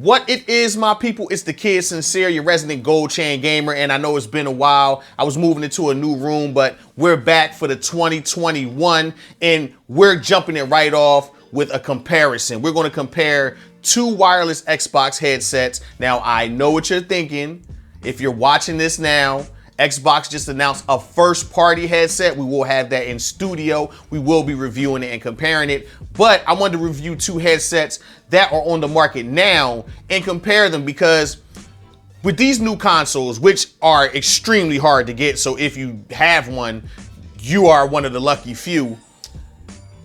What it is, my people, it's the kid Sincere, your resident gold chain gamer, and I know it's been a while. I was moving into a new room, but we're back for the 2021, and we're jumping it right off with a comparison. We're going to compare two wireless Xbox headsets. Now, I know what you're thinking. If you're watching this now, Xbox just announced a first-party headset. We will have that in studio. We will be reviewing it and comparing it. But I wanted to review two headsets that are on the market now and compare them, because with these new consoles, which are extremely hard to get, so if you have one, you are one of the lucky few,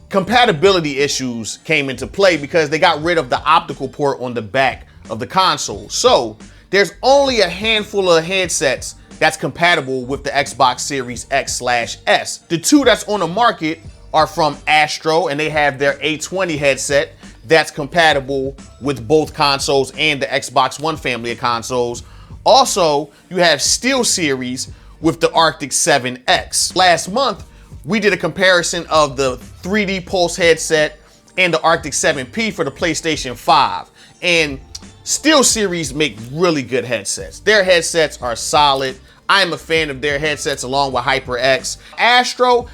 compatibility issues came into play because they got rid of the optical port on the back of the console. So there's only a handful of headsets that's compatible with the Xbox Series X/S. The two that's on the market are from Astro, and they have their A20 headset that's compatible with both consoles and the Xbox One family of consoles. Also, you have SteelSeries with the Arctis 7X. Last month, we did a comparison of the 3D Pulse headset and the Arctis 7P for the PlayStation 5. And SteelSeries make really good headsets. Their headsets are solid. I'm a fan of their headsets along with HyperX. Astro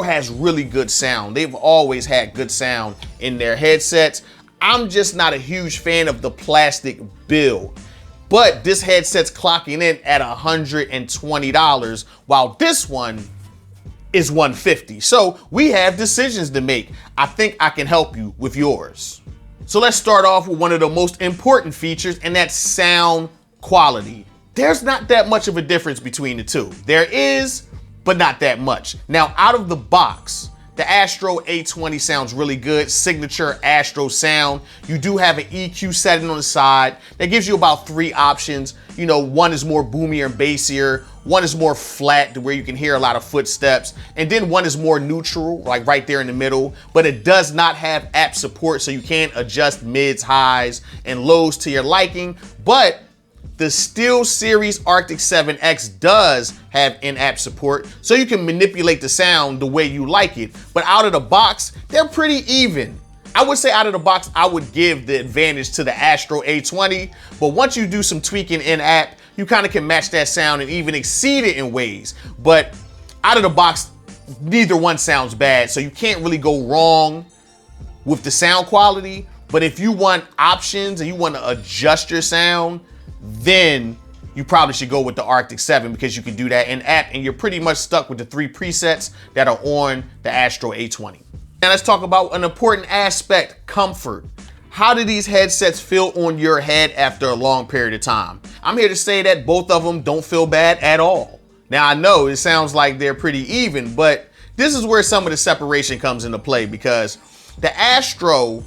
has really good sound. They've always had good sound in their headsets. I'm just not a huge fan of the plastic build. But this headset's clocking in at $120, while this one is $150. So we have decisions to make. I think I can help you with yours. So let's start off with one of the most important features, and that's sound quality. There's not that much of a difference between the two. There is, but not that much. Now, out of the box, the Astro A20 sounds really good, signature Astro sound. You do have an EQ setting on the side that gives you about three options. You know, one is more boomier and bassier, one is more flat to where you can hear a lot of footsteps, and then one is more neutral, like right there in the middle, but it does not have app support, so you can't adjust mids, highs, and lows to your liking. But the SteelSeries Arctis 7X does have in-app support, so you can manipulate the sound the way you like it. But out of the box, they're pretty even. I would say out of the box, I would give the advantage to the Astro A20, but once you do some tweaking in-app, you kind of can match that sound and even exceed it in ways. But out of the box, neither one sounds bad, so you can't really go wrong with the sound quality. But if you want options and you want to adjust your sound, then you probably should go with the Arctis 7, because you can do that in app and you're pretty much stuck with the three presets that are on the Astro A20. Now let's talk about an important aspect, comfort. How do these headsets feel on your head after a long period of time? I'm here to say that both of them don't feel bad at all. Now I know it sounds like they're pretty even, but this is where some of the separation comes into play, because the Astro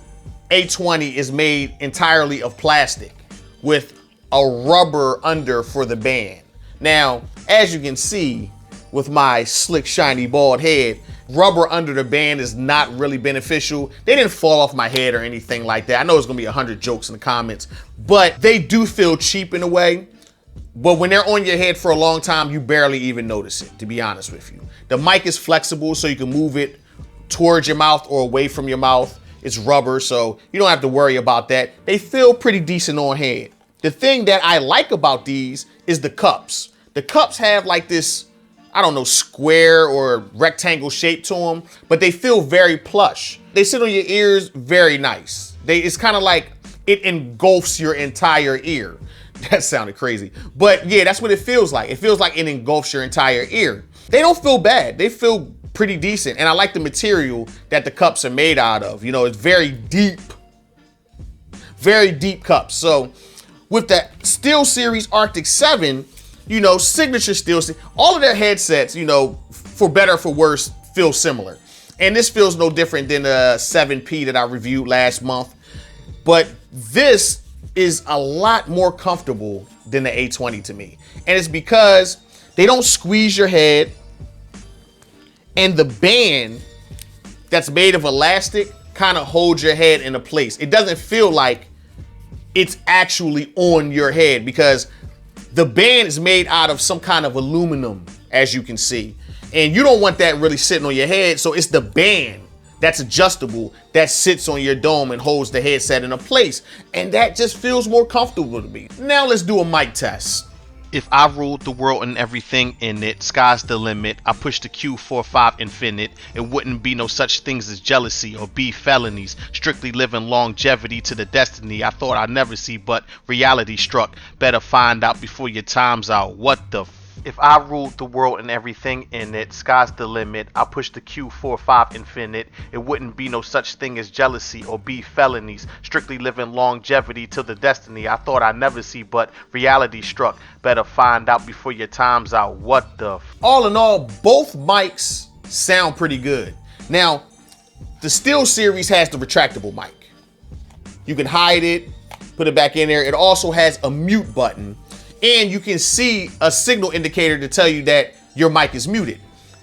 A20 is made entirely of plastic with a rubber under for the band. Now, as you can see with my slick, shiny, bald head, rubber under the band is not really beneficial. They didn't fall off my head or anything like that. I know it's gonna be 100 jokes in the comments, but they do feel cheap in a way. But when they're on your head for a long time, you barely even notice it, to be honest with you. The mic is flexible, so you can move it towards your mouth or away from your mouth. It's rubber, so you don't have to worry about that. They feel pretty decent on head. The thing that I like about these is the cups. The cups have like this, I don't know, square or rectangle shape to them, but they feel very plush. They sit on your ears very nice. It's kind of like it engulfs your entire ear. That sounded crazy. But yeah, that's what it feels like. It feels like it engulfs your entire ear. They don't feel bad. They feel pretty decent. And I like the material that the cups are made out of. You know, it's very deep cups. So with the SteelSeries Arctis 7, you know, signature SteelSeries, all of their headsets, you know, for better or for worse, feel similar. And this feels no different than the 7P that I reviewed last month. But this is a lot more comfortable than the A20 to me. And it's because they don't squeeze your head, and the band that's made of elastic kind of holds your head into place. It doesn't feel like it's actually on your head, because the band is made out of some kind of aluminum, as you can see. And you don't want that really sitting on your head, so it's the band that's adjustable, that sits on your dome and holds the headset in a place. And that just feels more comfortable to me. Now let's do a mic test. If I ruled the world and everything in it, sky's the limit. I push the Q45 infinite. It wouldn't be no such things as jealousy or be felonies. Strictly living longevity to the destiny I thought I'd never see, but reality struck. Better find out before your time's out. What the If I ruled the world and everything in it, sky's the limit. I push the Q45 infinite. It wouldn't be no such thing as jealousy or be felonies. Strictly living longevity to the destiny I thought I'd never see, but reality struck. Better find out before your time's out. What the All in all, both mics sound pretty good. Now, the Steel Series has the retractable mic. You can hide it, put it back in there. It also has a mute button. And you can see a signal indicator to tell you that your mic is muted.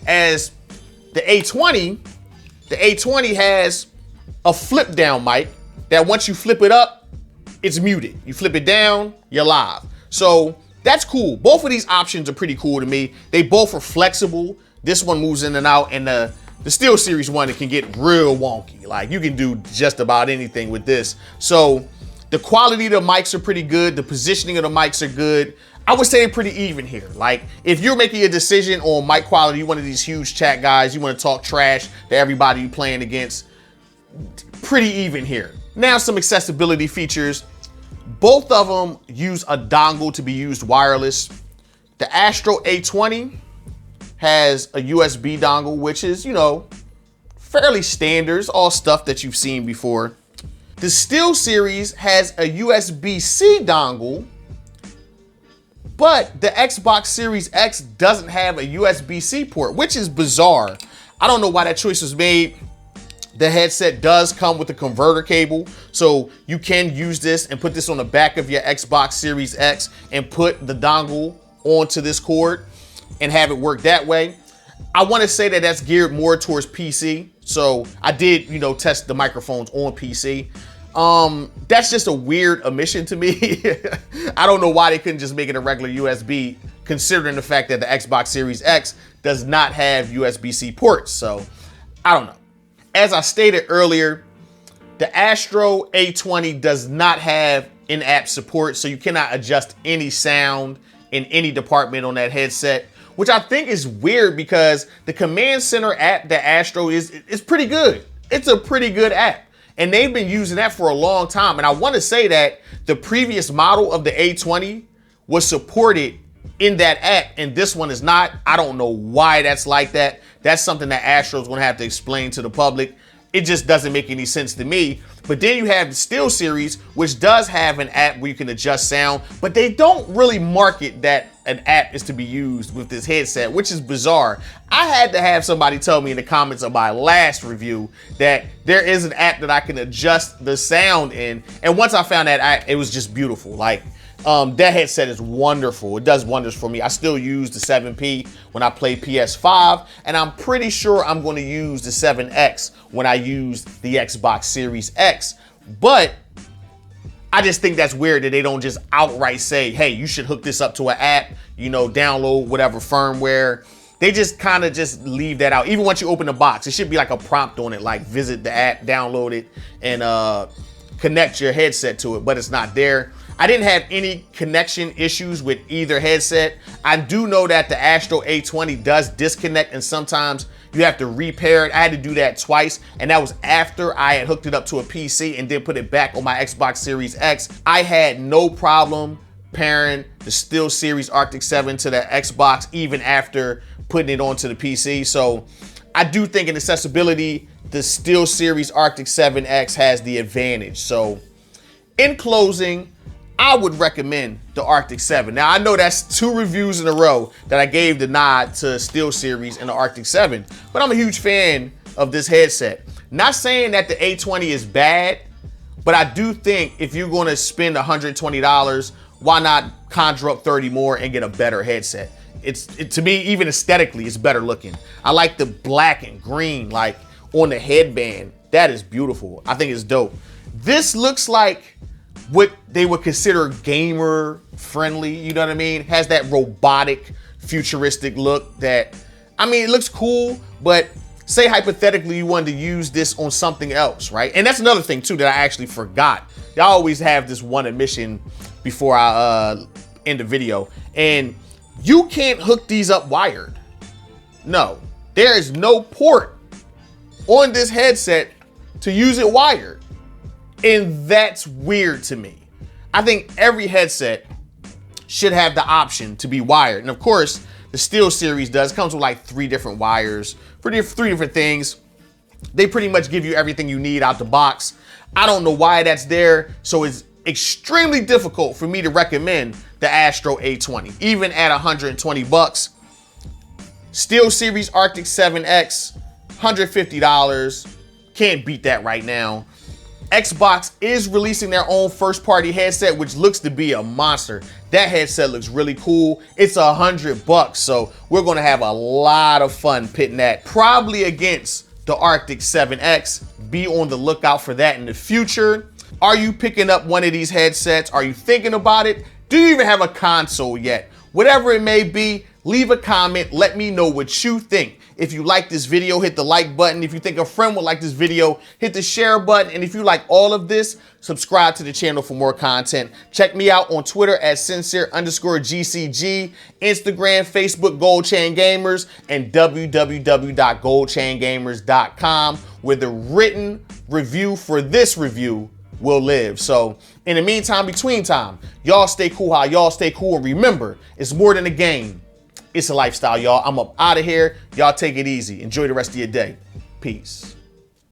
As the A20 has a flip down mic that once you flip it up, it's muted. You flip it down, you're live. So that's cool. Both of these options are pretty cool to me. They both are flexible. This one moves in and out, and the Steel Series one, it can get real wonky. Like you can do just about anything with this. So the quality of the mics are pretty good. The positioning of the mics are good. I would say they're pretty even here. Like if you're making a decision on mic quality, you're one of these huge chat guys, you want to talk trash to everybody you're playing against, pretty even here. Now some accessibility features. Both of them use a dongle to be used wireless. The Astro A20 has a USB dongle, which is, you know, fairly standard. It's all stuff that you've seen before. The Steel Series has a USB-C dongle, but the Xbox Series X doesn't have a USB-C port, which is bizarre. I don't know why that choice was made. The headset does come with a converter cable, so you can use this and put this on the back of your Xbox Series X and put the dongle onto this cord and have it work that way. I want to say that that's geared more towards PC. So I did, you know, test the microphones on PC. That's just a weird omission to me. I don't know why they couldn't just make it a regular USB, considering the fact that the Xbox Series X does not have USB-C ports. So I don't know. As I stated earlier, the Astro A20 does not have in-app support, so you cannot adjust any sound in any department on that headset, which I think is weird because the Command Center app that Astro is pretty good. It's a pretty good app. And they've been using that for a long time. And I want to say that the previous model of the A20 was supported in that app, and this one is not. I don't know why that's like that. That's something that Astro's going to have to explain to the public. It just doesn't make any sense to me. But then you have the Steel Series, which does have an app where you can adjust sound, but they don't really market that an app is to be used with this headset, which is bizarre. I had to have somebody tell me in the comments of my last review that there is an app that I can adjust the sound in. And once I found that app, it was just beautiful. Like, that headset is wonderful. It does wonders for me. I still use the 7P when I play PS5, and I'm pretty sure I'm going to use the 7X when I use the Xbox Series X. But I just think that's weird that they don't just outright say, hey, you should hook this up to an app, you know, download whatever firmware. They just kind of just leave that out. Even once you open the box, it should be like a prompt on it, like visit the app, download it, and connect your headset to it, but it's not there. I didn't have any connection issues with either headset. I do know that the Astro A20 does disconnect, and sometimes you have to repair it. I had to do that twice, and that was after I had hooked it up to a PC and then put it back on my Xbox Series X. I had no problem pairing the Steel Series Arctis 7 to the Xbox even after putting it onto the PC. So I do think in accessibility, the Steel Series Arctis 7X has the advantage. So in closing, I would recommend the Arctis 7. Now, I know that's 2 reviews in a row that I gave the nod to Steel Series and the Arctis 7, but I'm a huge fan of this headset. Not saying that the A20 is bad, but I do think if you're going to spend $120, why not conjure up 30 more and get a better headset? To me, even aesthetically, it's better looking. I like the black and green, like on the headband. That is beautiful. I think it's dope. This looks like what they would consider gamer friendly, you know what I mean? Has that robotic, futuristic look that, I mean, it looks cool, but say hypothetically you wanted to use this on something else, right? And that's another thing too that I actually forgot. I always have this one admission before I end the video, and you can't hook these up wired. No, there is no port on this headset to use it wired. And that's weird to me. I think every headset should have the option to be wired. And of course, the Steel Series does. It comes with like 3 different wires for 3 different things. They pretty much give you everything you need out the box. I don't know why that's there, so it's extremely difficult for me to recommend the Astro A20, even at 120 bucks. Steel Series Arctis 7X, $150. Can't beat that right now. Xbox is releasing their own first-party headset, which looks to be a monster. That headset looks really cool. It's $100, so we're gonna have a lot of fun pitting that probably against the Arctis 7X. Be on the lookout for that in the future. Are you picking up one of these headsets? Are you thinking about it? Do you even have a console yet? Whatever it may be, leave a comment. Let me know what you think. If you like this video, hit the like button. If you think a friend would like this video, hit the share button. And if you like all of this, subscribe to the channel for more content. Check me out on Twitter at sincere_GCG, Instagram, Facebook, GoldChainGamers, and www.goldchaingamers.com, where the written review for this review will live. So in the meantime, between time, y'all stay cool how y'all stay cool. And remember, it's more than a game. It's a lifestyle, y'all. I'm up out of here. Y'all take it easy. Enjoy the rest of your day. Peace.